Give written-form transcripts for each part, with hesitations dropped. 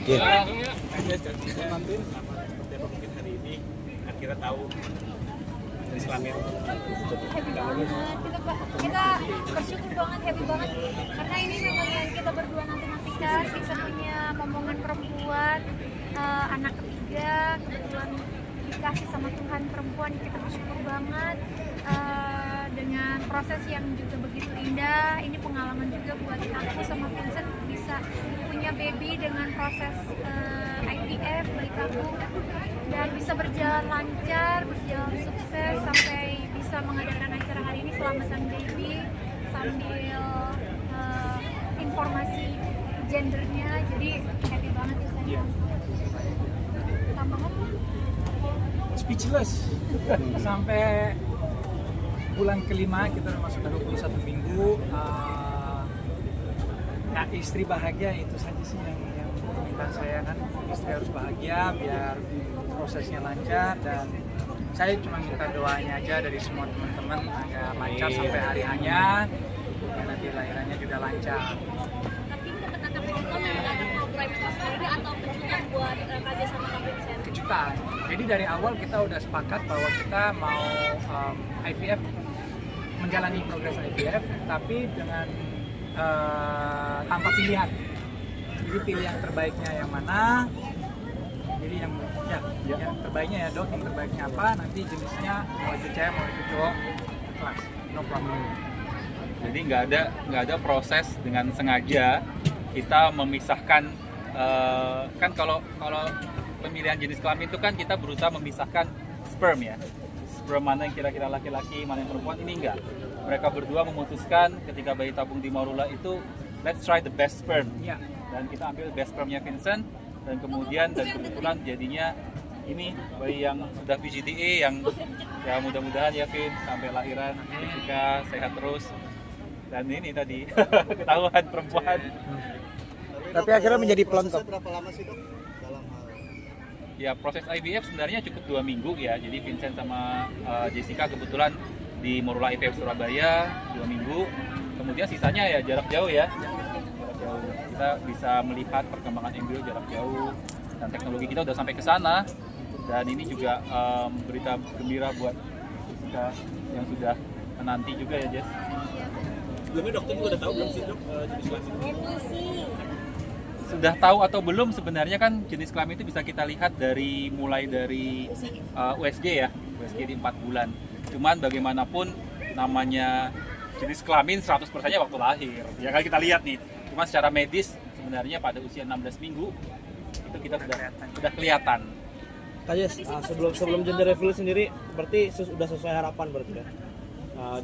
Oke. Ada janji nanti sama seperti apa mungkin hari ini akhirnya tahu jenis kelamin. Happy banget, kita bersyukur banget, happy banget karena ini memang yang kita berdua nantikan seasonnya momongan perempuan, anak ketiga kebetulan dikasih sama Tuhan perempuan. Kita bersyukur banget dengan proses yang juga begitu indah. Ini pengalaman juga buat aku sama Vincent bisa punya baby dengan proses IVF bayi tabung dan bisa berjalan lancar, berjalan sukses sampai bisa mengadakan acara hari ini selamatan baby sambil informasi gendernya. Jadi happy banget ya saya. Tambahan? Speechless. Sampai bulan kelima kita udah masuk ke 21 minggu. Ya istri bahagia itu saja sih yang permintaan saya kan. Istri harus bahagia biar prosesnya lancar, dan saya cuma minta doanya aja dari semua teman-teman agar lancar sampai hari hanya, dan nanti lahirannya juga lancar. Tapi kata-kata penonton memang ada program itu sendiri atau kejutan buat Raja sama Kak Vincent? Kejutan. Jadi dari awal kita udah sepakat bahwa kita mau IVF, menjalani progres IVF, tapi dengan tanpa pilihan. Jadi pilih yang terbaiknya yang mana. Jadi yang terbaiknya ya dok, yang terbaiknya apa, nanti jenisnya mau itu cewek mau itu cowok, kelas, no problem. Jadi nggak ada proses dengan sengaja kita memisahkan, kan kalau pemilihan jenis kelamin itu kan kita berusaha memisahkan sperm ya, sperm mana yang kira-kira laki-laki, mana yang perempuan. Ini enggak, mereka berdua memutuskan ketika bayi tabung di Marula itu let's try the best sperm Ya. dan kita ambil best spermnya Vincent, dan kemudian kebetulan jadinya ini bayi yang sudah PGDA yang ya mudah-mudahan ya Vin sampai lahiran Jessica sehat terus, dan ini tadi ketahuan perempuan. Tapi akhirnya menjadi pelengkap. Berapa lama sih dok dalam hal? Ya proses IVF sebenarnya cukup 2 minggu ya, jadi Vincent sama Jessica kebetulan di Marula IVF Surabaya 2 minggu, kemudian sisanya ya jarak jauh ya, jarak jauh. Kita bisa melihat perkembangan embrio jarak jauh, dan teknologi kita udah sampai ke sana, dan ini juga berita gembira buat Jessica yang sudah menanti juga ya Jess. Sebelumnya dokter juga udah tahu belum sih dok jenis kelamin? Sudah tahu atau belum sebenarnya kan jenis kelamin itu bisa kita lihat mulai dari USG ya, USG di 4 bulan. Cuman bagaimanapun namanya jenis kelamin 100%-nya waktu lahir. Ya kan kita lihat nih. Cuma secara medis sebenarnya pada usia 16 minggu itu kita sudah kelihatan. Kajes, sebelum gender reveal sendiri berarti sudah sesuai harapan berarti ya?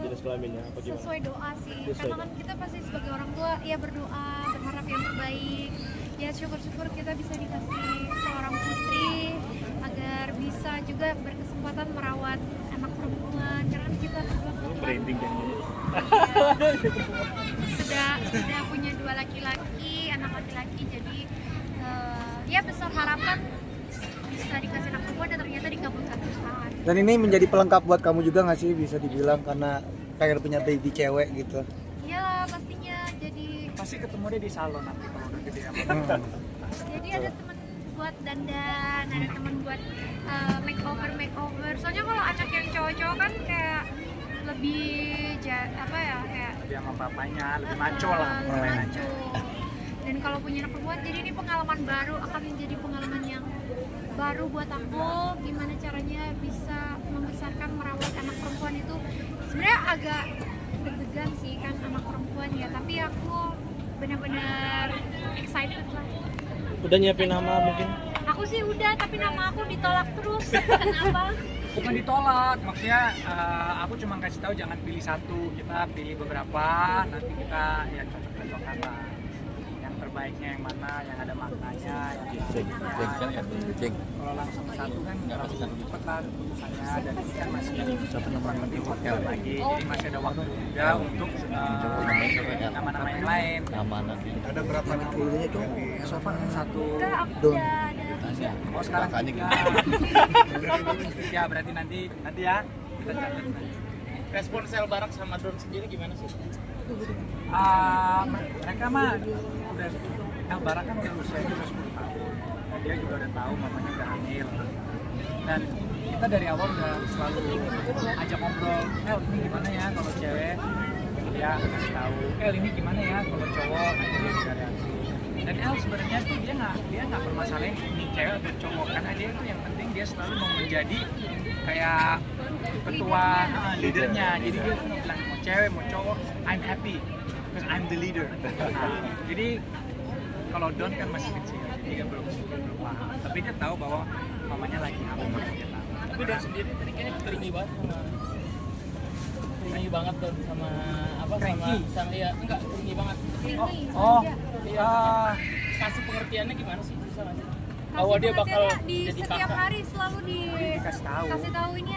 Jenis kelaminnya apa gimana? Sesuai doa sih, Sesuai karena kan kita pasti sebagai orang tua ya berdoa, berharap yang terbaik. Ya syukur-syukur kita bisa dikasih seorang putri agar bisa juga berkesempatan merawat anak perempuan, karena kita Branding dan sudah punya 2 laki-laki, anak laki-laki, jadi ya besar harapan bisa dikasih anak perempuan dan ternyata dikabulkan Tuhan. Dan ini menjadi pelengkap buat kamu juga nggak sih, bisa dibilang, karena pengen punya baby cewek gitu? Ya pastinya, jadi Pasti ketemu dia di salon nanti kalau udah gede ya. ada teman buat dandan, ada teman buat makeover. Soalnya kalau anak yang cowok-cowok kan kayak lebih kayak Lebih sama papanya, lebih maco lah. maco. Dan kalau punya anak perempuan, jadi ini pengalaman baru, akan menjadi pengalaman yang baru buat aku. Gimana caranya bisa membesarkan, merawat anak perempuan itu sebenarnya agak deg-degan sih kan, anak perempuan ya, tapi aku benar-benar excited lah. Udah nyiapin nama mungkin? Aku sih udah, tapi nama aku ditolak terus. Kenapa? Bukan ditolak, maksudnya aku cuma kasih tahu jangan pilih satu, kita pilih beberapa, nanti kita ya cocok-cocokan lah. Yang terbaiknya yang mana, yang ada maknanya, yang kalau langsung satu kan nggak langsung cepet lah keputusannya, dan ini kan masih kurang lebih hotel lagi, jadi masih ada waktu juga untuk nama-nama yang lain. Ada berapa nih? So far satu. Udah, aku Don. udah ada. Oh sekarang tiga. Ya berarti nanti ya kita catat. Respon sel Barak sama Don sendiri gimana sih? Mereka mah udah yang Barak kan udah usia 10 tahun. dia juga udah tahu mamanya udah hamil. Dan kita dari awal udah selalu ajak ngobrol, ini gimana ya kalau cewek, dia kasih tahu, ini gimana ya kalau cowok, nanti dia juga reaksi. Dan sebenarnya tuh dia nggak bermasalahin ini cewek atau cowok, karena dia tuh yang penting dia selalu mau menjadi kayak ketua leadernya. Jadi dia tuh mau bilang mau cewek mau cowok, I'm happy because I'm the leader. Jadi kalau Don kan masih kecil, jadi dia belum paham. Tapi dia tahu bahwa mamanya lagi hamil. Tapi Don sendiri tadi kayaknya clingy banget Don sama apa sama ya enggak clingy banget. Kasih pengertiannya gimana sih misalnya? Bahwa dia bakal di jadi setiap kakak. hari selalu dikasih tahu. kasih tahu ini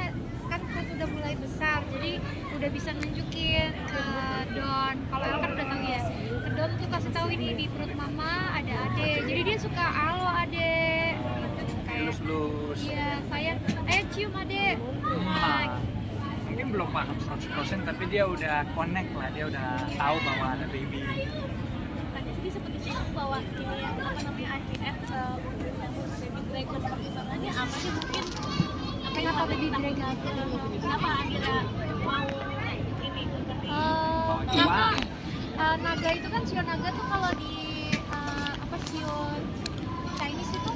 kan udah mulai besar, jadi udah bisa nunjukin ke Don. Kalau El kan udah tahu ya, ke Don tuh kasih tahu ini di perut mama ada ade, jadi dia suka halo ade gitu, kayak Lulus. iya sayang, ayo cium ade. Nah, Mungkin belum paham 100% tapi dia udah connect lah, dia udah tahu bahwa ada baby. Jadi seperti itu bahwa ini yang apa namanya IVF baby dragon perkembangannya apa sih mungkin kenapa baby dragon? kenapa akhirnya mau ini seperti Karena naga itu kan sio naga tuh kalau di sio Chinese itu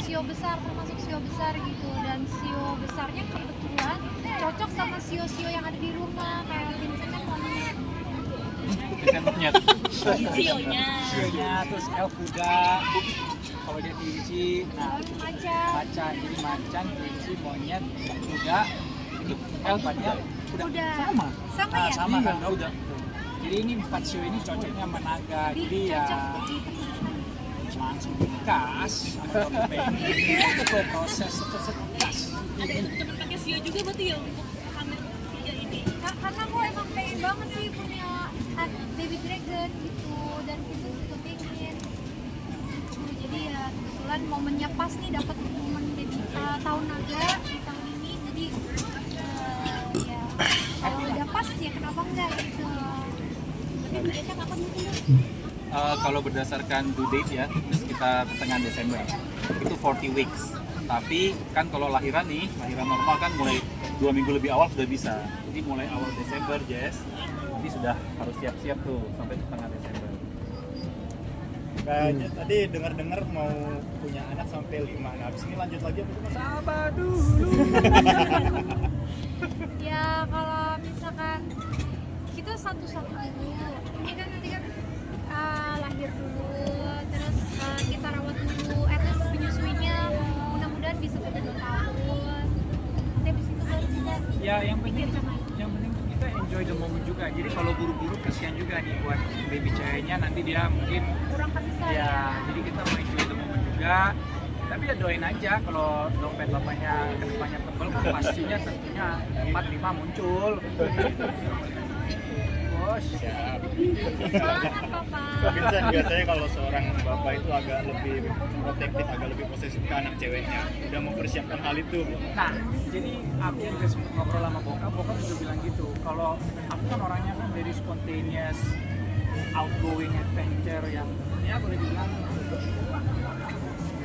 sio besar, termasuk sio besar gitu, dan sio besarnya kebetulan cocok sama sio-sio yang ada di rumah, kayak Vincent kan monyet. Senternya sionya Terus El kuda, kalau dia kelinci, macan, jadi macan, kelinci, monyet, kuda, El banyak Kuda. sama Ya? sama kan udah. Jadi ini 4 sio ini cocoknya sama naga, jadi ya langsung dikas sama itu tuh proses gas. ada teman pakai sio juga berarti ya untuk hamil ketiga ini. Karena aku emang pengen banget sih punya baby dragon gitu, dan itu juga pengen. Jadi ya kebetulan momennya pas nih, dapat momen tahun naga di tahun ini, jadi ya kalau udah pas ya kenapa enggak gitu. Tapi budgetnya kapan mungkin? Kalau berdasarkan due date ya, sekitar pertengahan Desember. Itu 40 weeks. Tapi kan kalau lahiran normal kan mulai 2 minggu lebih awal sudah bisa. Jadi mulai awal Desember, Jess, ini sudah harus siap-siap tuh sampai pertengahan Desember. Tadi dengar-dengar mau punya anak sampai 5. Nah, habis ini lanjut lagi apa gimana? Sabar dulu. Ya kalau misalkan kita satu-satu dulu, ini kan nanti kan lahir dulu, terus kita rawat dulu, at least menyusuinya mudah-mudahan bisa 2 tahun. Nanti habis itu baru kita Ya yang penting pikir sama tuh kita enjoy the moment juga. Jadi kalau buru-buru kasihan juga nih buat baby ceweknya, nanti dia mungkin kurang kasih sayang. ya, jadi kita mau enjoy the moment juga. Tapi ya doain aja kalau dompet bapaknya kedepannya tebel, kan pastinya tentunya 4-5 muncul. Bos. Semangat papa. Vincent, biasanya kalau seorang bapak itu agak lebih protektif, agak lebih posesif ke anak ceweknya. Udah mempersiapkan hal itu belum? Nah, jadi aku juga sempat ngobrol sama bokap juga bilang gitu. Kalau aku kan orangnya kan very spontaneous, outgoing adventure yang ya boleh dibilang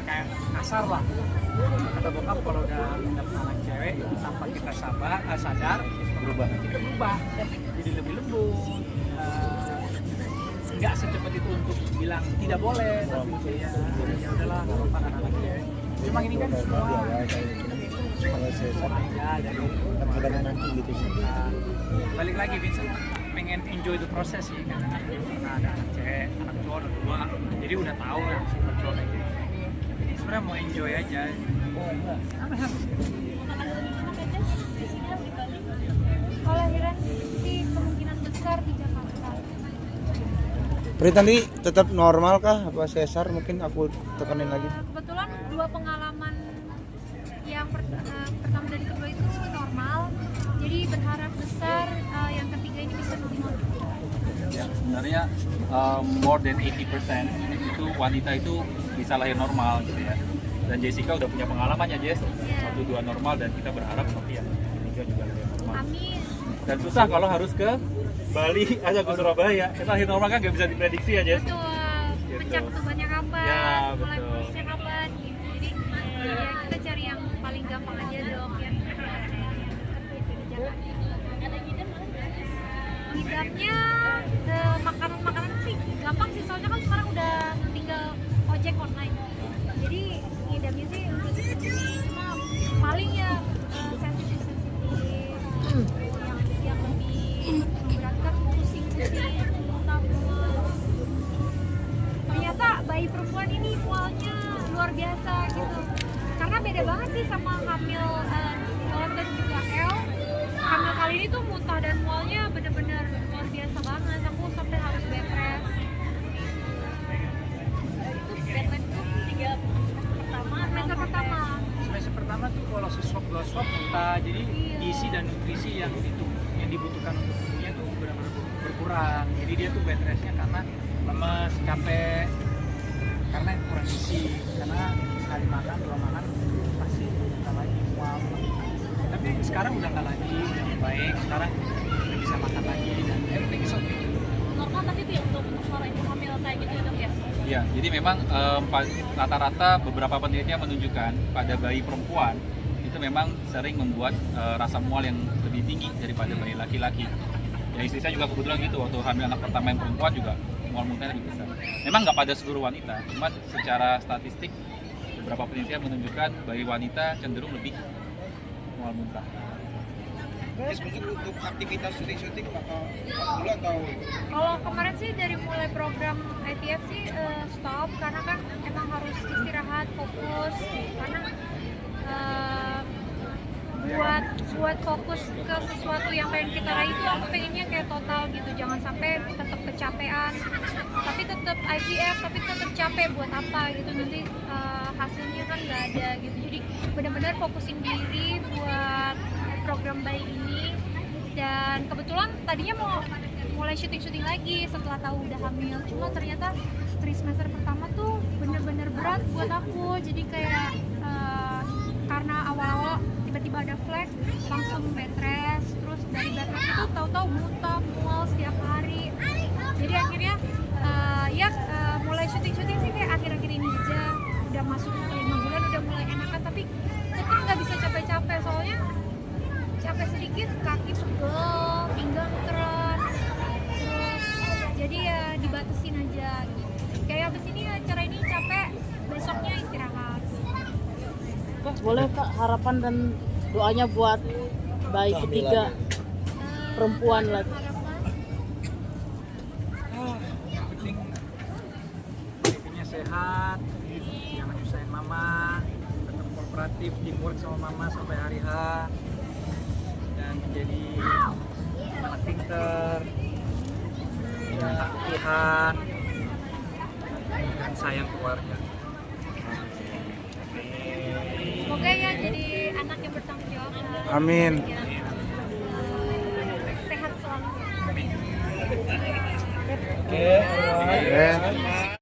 kayak kasar lah. Kata bokap kalau udah dapet anak cewek tanpa kita sadar kita berubah, jadi lebih lembut. Nggak secepat itu untuk bilang tidak boleh, tapi ya udahlah kalau pada anak cewek. Cuma ini kan semua aja dari kadang nanti gitu sih. balik lagi Vincent pengen enjoy the process sih, karena ada anak cewek, anak cowok ada 2, jadi udah tahu lah sifat cowok kayak gitu. Jadi sebenarnya mau enjoy aja. Kalau lahiran sih kemungkinan besar di Jakarta. Pri tadi tetap normal kah? Apa sesar? Mungkin aku tekanin lagi. Kebetulan 2 pengalaman yang pertama dan kedua itu normal, jadi berharap besar yang ketiga ini bisa normal. Ya, sebenarnya more than 80% itu wanita itu bisa lahir normal gitu ya. Dan Jessica udah punya pengalamannya, Jess. 1-2 normal, dan kita berharap nanti ya ketiga juga lahir normal. Amin. Dan susah kalau harus ke Bali aja ke Surabaya. Kita lahir normal kan nggak bisa diprediksi ya, Jess. Betul. Pencak tubannya kapan? Ya, Mulai betul. bisnisnya kapan? luar biasa gitu. Karena beda banget sih sama hamil Noah dan juga El. Hamil kali ini tuh muntah dan mualnya bener-bener luar biasa banget. Aku sampai harus bed rest. Itu bed rest tuh 3 pertama Semester pertama. Semester pertama tuh kalau swab 2 swab muntah, jadi Iya. gizi dan nutrisi yang dibutuhkan untuk tubuhnya tuh benar-benar berkurang. Jadi dia tuh bed restnya karena lemes, capek, karena kurang gizi, karena sekali makan 2 makan pasti nggak lagi mual. Tapi sekarang udah nggak lagi, udah baik. Sekarang udah bisa makan lagi dan everything is okay. normal, tapi tuh ya untuk orang ibu hamil kayak gitu ya dok ya. Ya, jadi memang rata-rata beberapa penelitian menunjukkan pada bayi perempuan itu memang sering membuat rasa mual yang lebih tinggi daripada bayi laki-laki. Ya istri saya juga kebetulan gitu, waktu hamil anak pertama yang perempuan juga mual muntahnya lebih besar. Memang nggak pada seluruh wanita, cuman secara statistik beberapa penelitian menunjukkan bayi wanita cenderung lebih mual muntah. Terus mungkin untuk aktivitas syuting bakal dulu atau Kalau kemarin sih dari mulai program IVF sih stop karena kan emang harus istirahat, fokus karena buat fokus ke sesuatu yang pengen kita raih itu aku pengennya kayak total gitu, jangan sampai tetap kecapean tapi tetap IVF tapi tetap capek buat apa gitu, nanti hasilnya kan nggak ada gitu. Jadi benar-benar fokusin diri buat program bayi ini, dan kebetulan tadinya mau mulai syuting lagi setelah tahu udah hamil, cuma ternyata trimester pertama tuh bener-bener berat buat aku. Jadi kayak karena awal-awal tiba-tiba ada flag langsung bed rest, terus dari bed rest itu tahu-tahu muntah mual setiap hari. Jadi akhirnya mulai syuting sih kayak akhir-akhir ini aja, udah masuk ke 5 bulan udah mulai enakan, tapi tetap nggak bisa capek-capek soalnya capek sedikit kaki pegel, pinggang keren, terus jadi ya dibatasin aja gitu. Kayak abis ini acara ini capek, besoknya istirahat. Kak, boleh Kak harapan dan doanya buat bayi ketiga perempuan lagi. Harapan Yang penting babynya sehat, jangan nyusahin mama, tetap kooperatif, teamwork sama mama sampai hari H, dan menjadi anak pinter, jangan takut Tuhan, dan sayang keluarga. semoga ya jadi anak yang bertanggung jawab. Amin. Ya, sehat selalu. Oke.